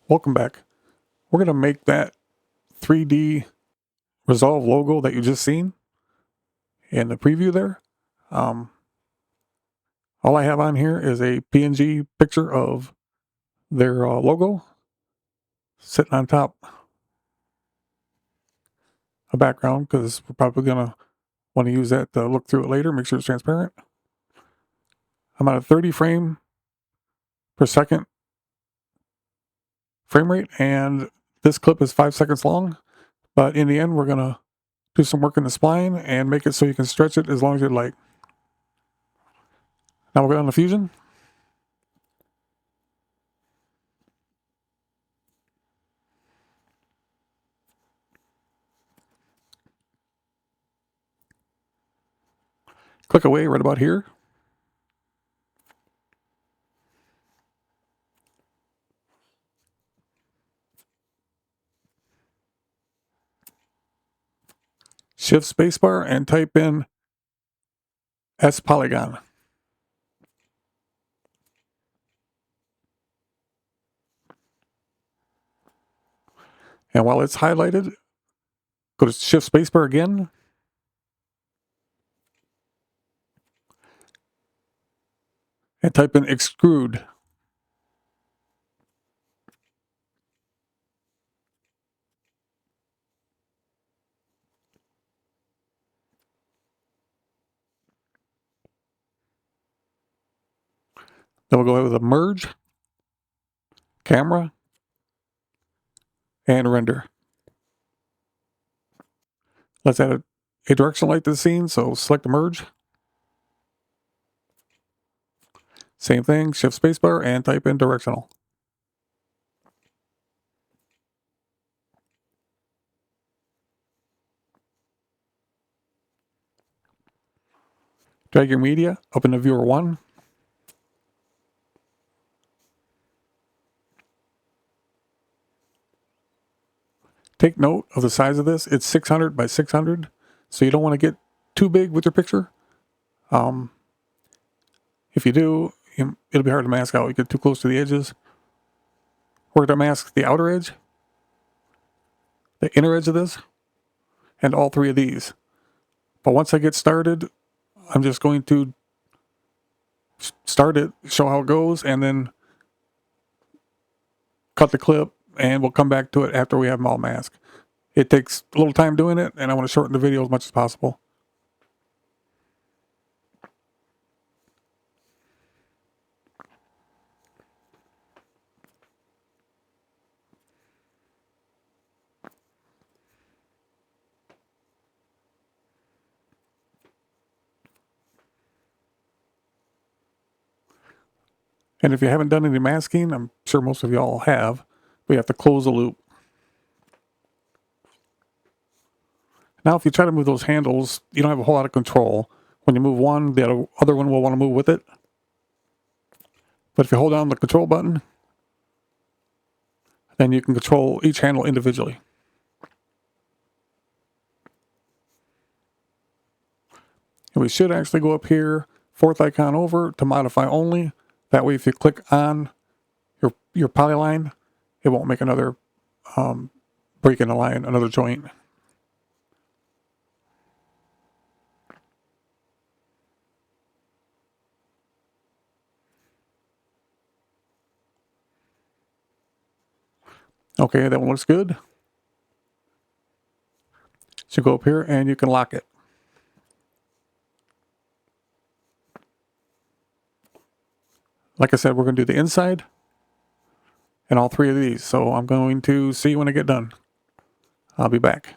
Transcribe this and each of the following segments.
Welcome back. We're going to make that 3D Resolve logo that you just seen in the preview there. All I have on here is a PNG picture of their logo sitting on top a background, because we're probably going to want to use that to look through it later, make sure it's transparent. I'm at a 30 frame per second frame rate, and this clip is 5 seconds long, but in the end we're going to do some work in the spline and make it so you can stretch it as long as you'd like. Now we'll go on to Fusion. Click away right about here. Shift spacebar and type in sPolygon. And while it's highlighted, go to Shift spacebar again. And type in Extrude. Then we'll go ahead with a merge, camera, and render. Let's add a directional light to the scene, so select the merge. Same thing, Shift spacebar and type in directional. Drag your media up into viewer 1. Take note of the size of this. It's 600 by 600, so you don't want to get too big with your picture. If you do, it'll be hard to mask out. You get too close to the edges. We're going to mask the outer edge, the inner edge of this, and all three of these. But once I get started, I'm just going to start it, show how it goes, and then cut the clip, and we'll come back to it after we have them all masked. It takes a little time doing it, and I want to shorten the video as much as possible. And if you haven't done any masking, I'm sure most of y'all have, we have to close the loop. Now, if you try to move those handles, you don't have a whole lot of control. When you move one, the other one will want to move with it. But if you hold down the control button, then you can control each handle individually. And we should actually go up here, fourth icon over, to modify only. That way, if you click on your polyline, it won't make another break in the line, another joint. Okay, that one looks good. So go up here and you can lock it. Like I said, we're going to do the inside and all three of these. So I'm going to see you when I get done. I'll be back.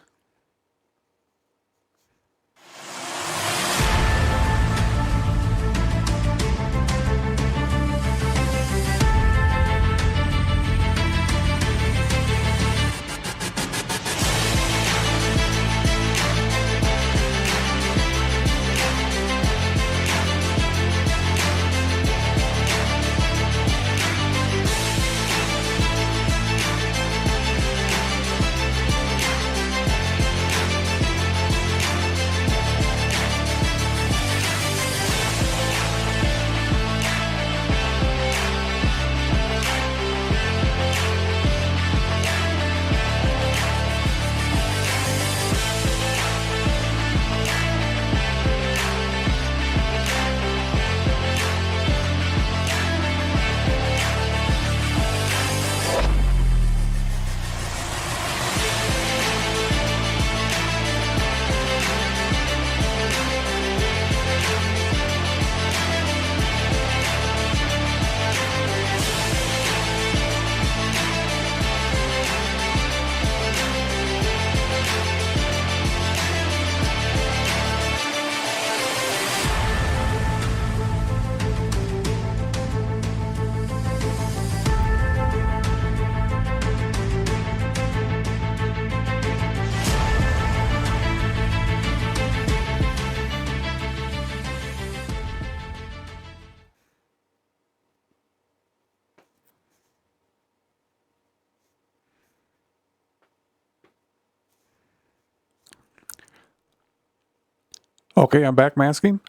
Okay, I'm back masking.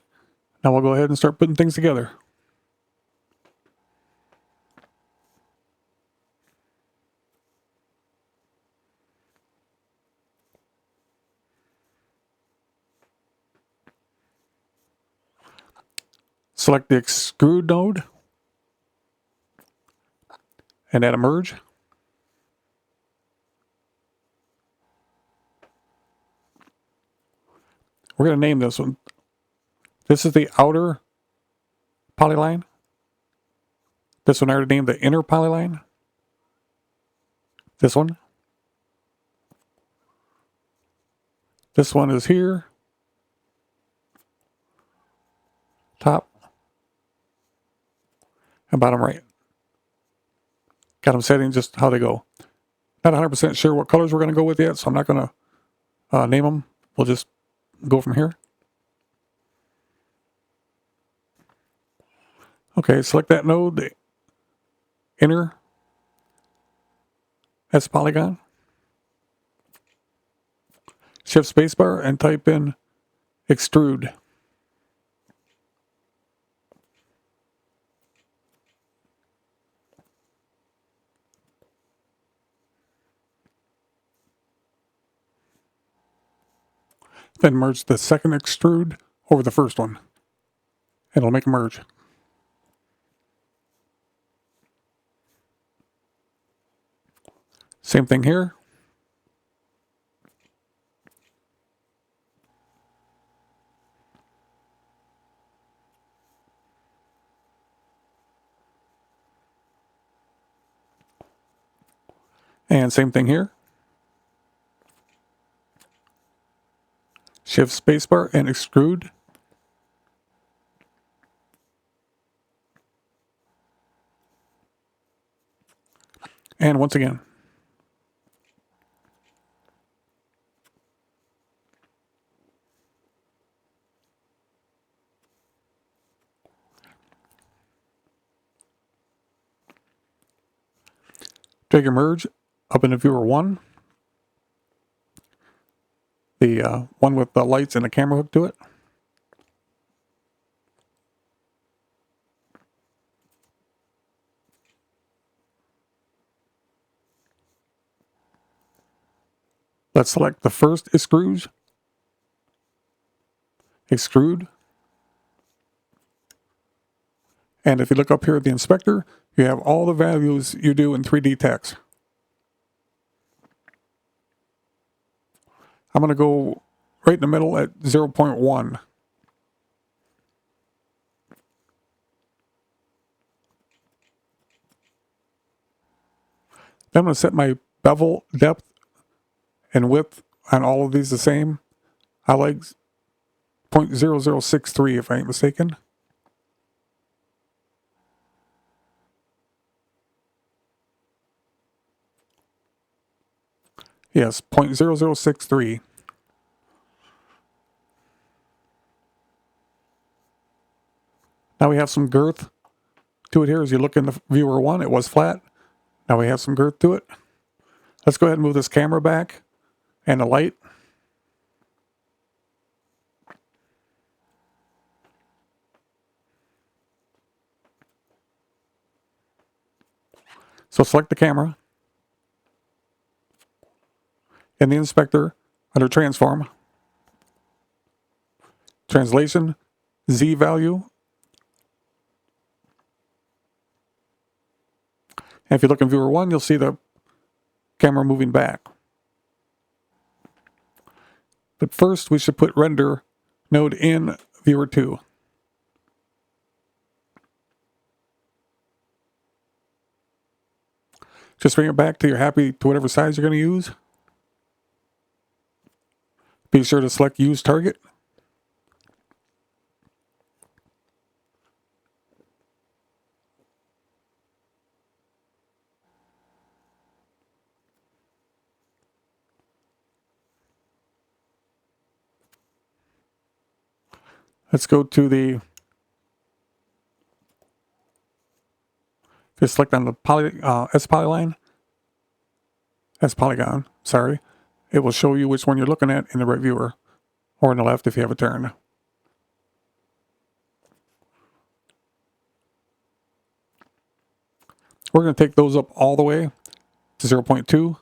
Now we'll go ahead and start putting things together. Select the Extrude node and add a merge. We're going to name this one. This is the outer polyline. This one I already named the inner polyline. This one. This one is here. Top and bottom right. Got them setting just how they go. Not 100% sure what colors we're going to go with yet, so I'm not going to name them. We'll just go from here. Okay, select that node, the inner sPolygon. Shift spacebar and type in Extrude. Then merge the second extrude over the first one. It'll make a merge. Same thing here. And same thing here. Shift spacebar and extrude. And once again. Drag your merge up into viewer 1. The one with the lights and the camera hooked to it. Let's select the first extrude. And if you look up here at the inspector, you have all the values you do in 3D text. I'm going to go right in the middle at 0.1. Then I'm going to set my bevel depth and width on all of these the same. I like 0.0063 if I ain't mistaken. Yes, 0.0063. Now we have some girth to it here. As you look in the viewer 1, it was flat. Now we have some girth to it. Let's go ahead and move this camera back and the light. So select the camera. In the inspector, under transform, translation, Z value. And if you look in viewer 1, you'll see the camera moving back. But first, we should put render node in viewer 2. Just bring it back till you're happy to whatever size you're going to use. Be sure to select use target. Let's go to the, just select on the sPolygon, sorry. It will show you which one you're looking at in the right viewer, or in the left if you have a turn. We're going to take those up all the way to 0.2.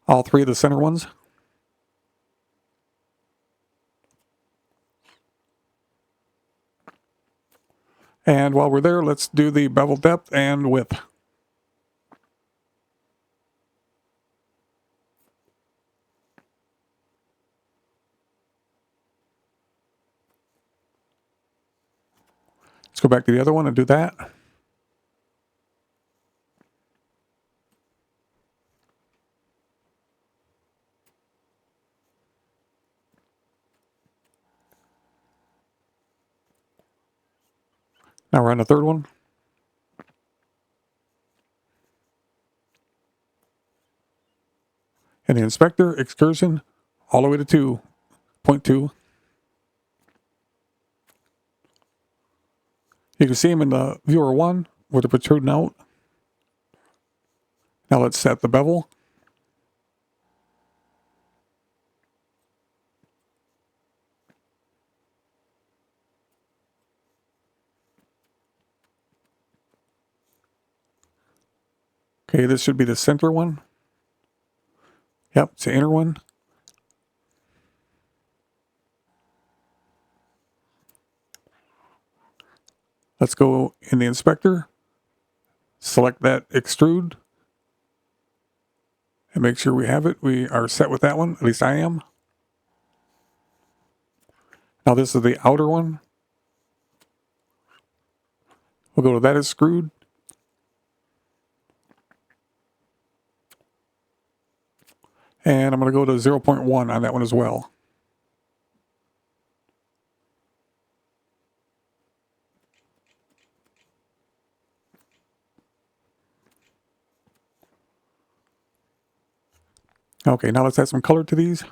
All three of the center ones. And while we're there, let's do the bevel depth and width. Let's go back to the other one and do that. Now we're on the third one. And the inspector, excursion, all the way to 2.2. You can see them in the viewer 1 where they're protruding out. Now let's set the bevel. Okay, this should be the center one. Yep, it's the inner one. Let's go in the inspector, select that extrude, and make sure we have it. We are set with that one, at least I am. Now this is the outer one. We'll go to that extrude. And I'm going to go to 0.1 on that one as well. Okay, now let's add some color to these.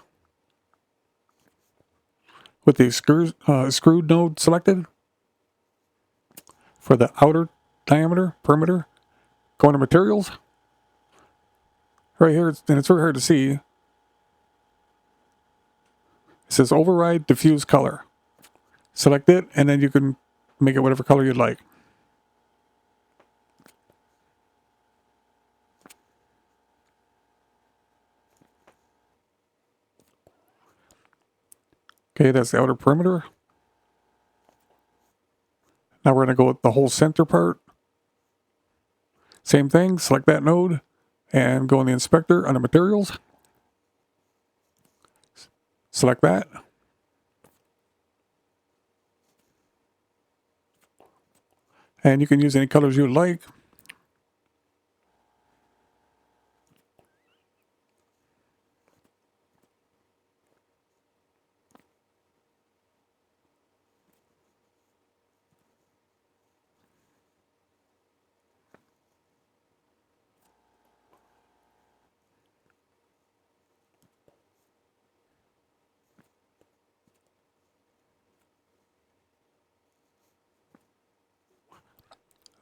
With the extrude node selected, for the outer diameter, perimeter, go into materials. Right here, and it's very hard to see. It says override diffuse color. Select it, and then you can make it whatever color you'd like. Okay, that's the outer perimeter. Now we're going to go with the whole center part. Same thing, select that node and go in the inspector under materials. Select that. And you can use any colors you would like.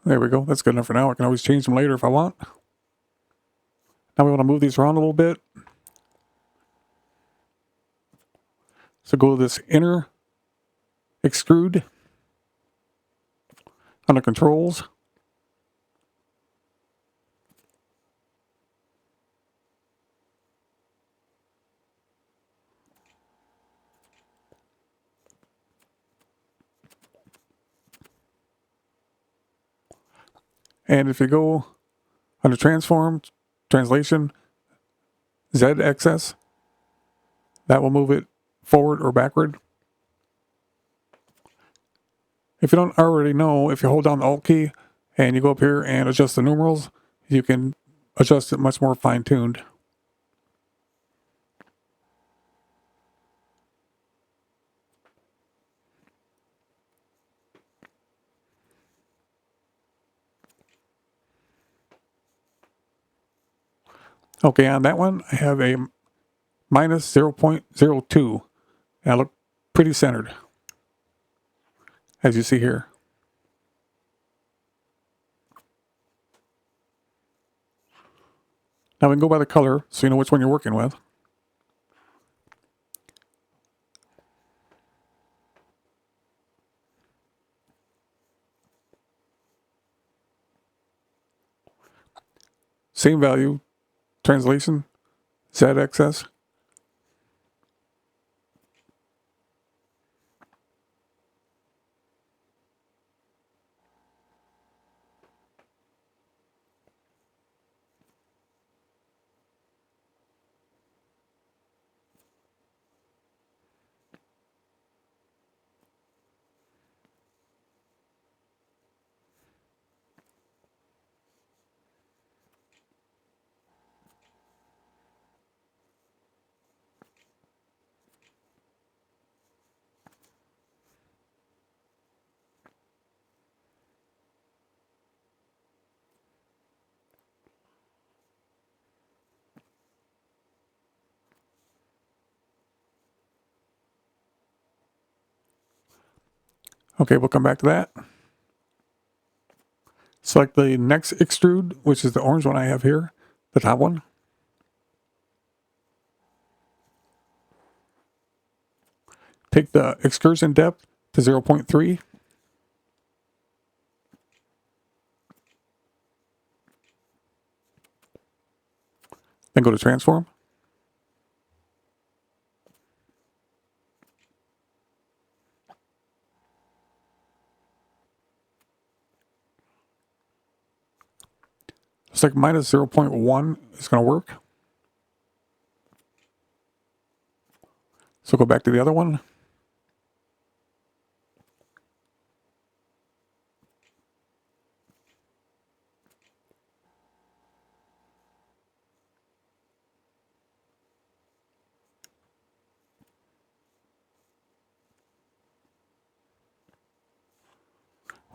There we go. That's good enough for now. I can always change them later if I want. Now we want to move these around a little bit. So go to this inner extrude under controls. And if you go under transform, translation, Z-axis, that will move it forward or backward. If you don't already know, if you hold down the Alt key and you go up here and adjust the numerals, you can adjust it much more fine-tuned. Okay, on that one, I have a minus 0.02. And I look pretty centered, as you see here. Now we can go by the color, so you know which one you're working with. same value, translation, ZXS. Okay, we'll come back to that. Select the next extrude, which is the orange one I have here, the top one. Take the excursion depth to 0.3. Then go to transform. It's like minus 0.1 is going to work. So go back to the other one.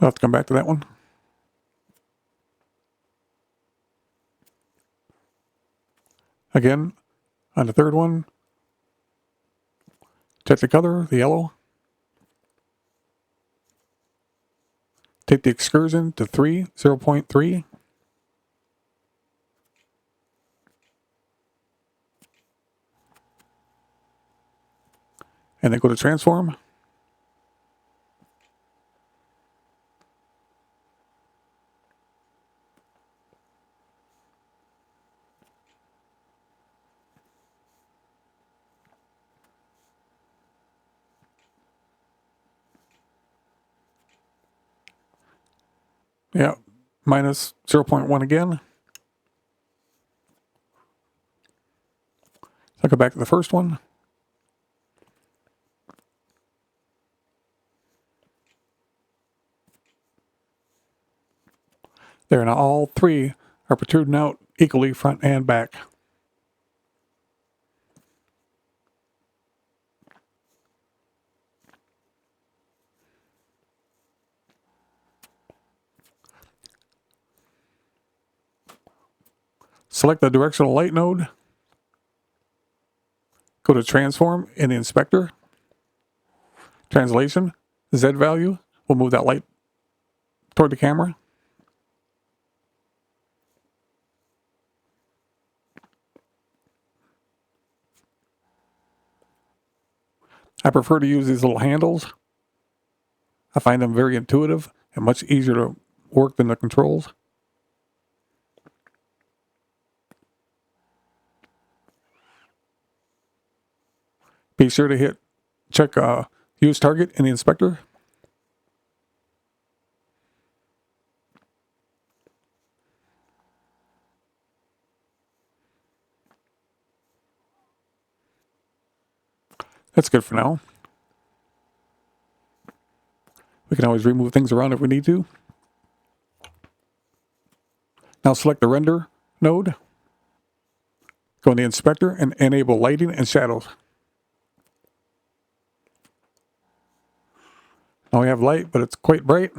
We'll have to come back to that one. Again, on the third one, check the color, the yellow. Take the excursion to 0.3. And then go to transform. Yeah, minus 0.1 again. So go back to the first one. There, now all three are protruding out equally front and back. Select the directional light node. Go to transform in the inspector. Translation, Z value. We'll move that light toward the camera. I prefer to use these little handles. I find them very intuitive and much easier to work than the controls. Be sure to check use target in the inspector. That's good for now. We can always remove things around if we need to. Now select the render node. Go in the inspector and enable lighting and shadows. Now we have light, but it's quite bright.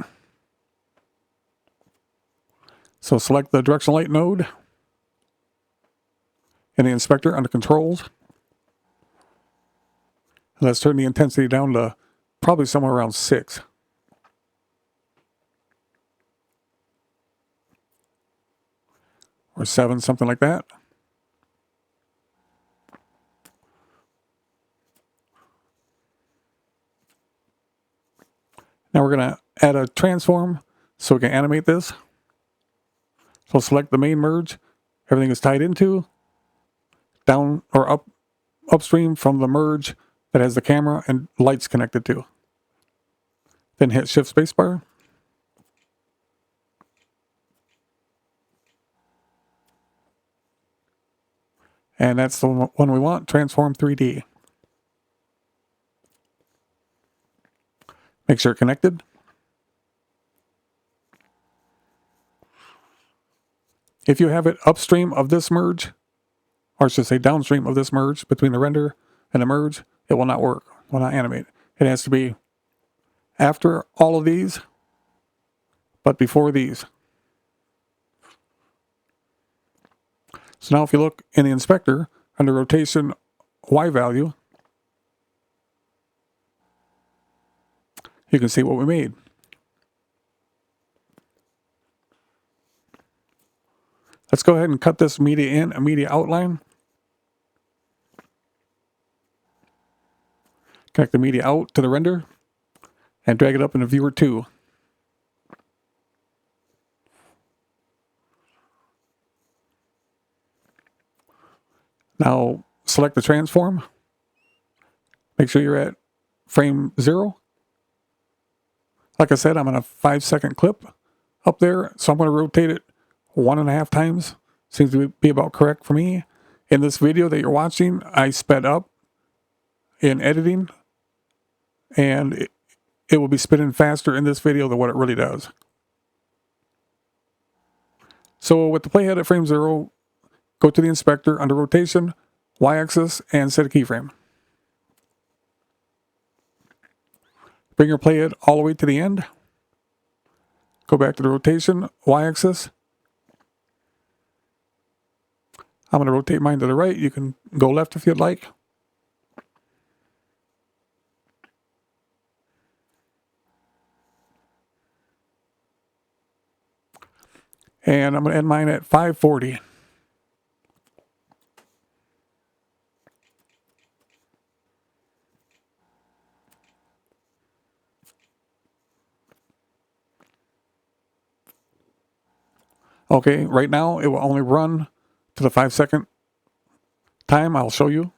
So select the directional light node in the inspector under controls. And let's turn the intensity down to probably somewhere around 6. Or 7, something like that. Now we're going to add a transform so we can animate this. So select the main merge everything is tied into, down or upstream from the merge that has the camera and lights connected to. Then hit Shift Spacebar. And that's the one we want, Transform 3D. Make sure connected. If you have it upstream of this merge, or I should say downstream of this merge between the render and the merge, it will not work, will not animate. It has to be after all of these, but before these. So now if you look in the inspector under rotation Y value, you can see what we made. Let's go ahead and cut this media in, a media outline. Connect the media out to the render and drag it up into Viewer 2. Now select the transform. Make sure you're at frame 0. Like I said, I'm on a 5-second clip up there, so I'm going to rotate it 1.5 times. Seems to be about correct for me. In this video that you're watching, I sped up in editing, and it will be spinning faster in this video than what it really does. So with the playhead at frame 0, go to the inspector under rotation, Y-axis, and set a keyframe. Bring your playhead all the way to the end. Go back to the rotation, Y-axis. I'm going to rotate mine to the right. You can go left if you'd like. And I'm going to end mine at 540. Okay, right now it will only run to the 5-second time. I'll show you.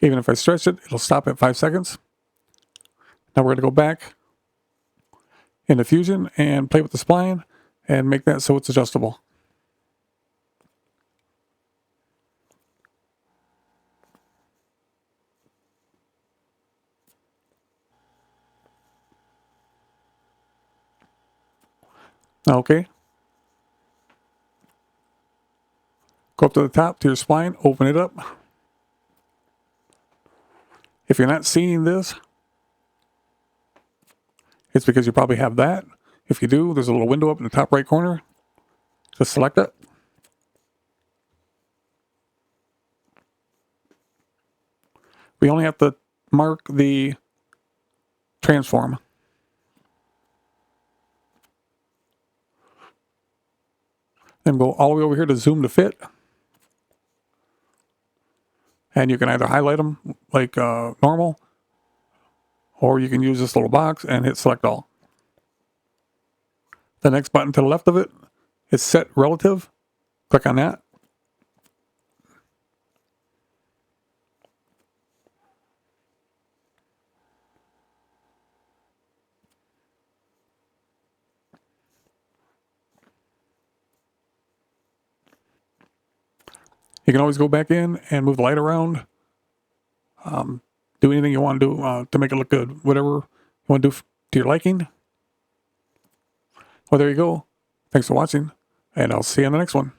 Even if I stretch it, it'll stop at 5 seconds. Now we're going to go back into Fusion and play with the spline and make that so it's adjustable. Okay. Go up to the top to your spline, open it up. If you're not seeing this, it's because you probably have that. If you do, there's a little window up in the top right corner. Just select it. We only have to mark the transform. Then go all the way over here to zoom to fit. And you can either highlight them like normal, or you can use this little box and hit select all. The next button to the left of it is set relative. Click on that. You can always go back in and move the light around. Do anything you want to do to make it look good. Whatever you want to do to your liking. Well, there you go. Thanks for watching, and I'll see you on the next one.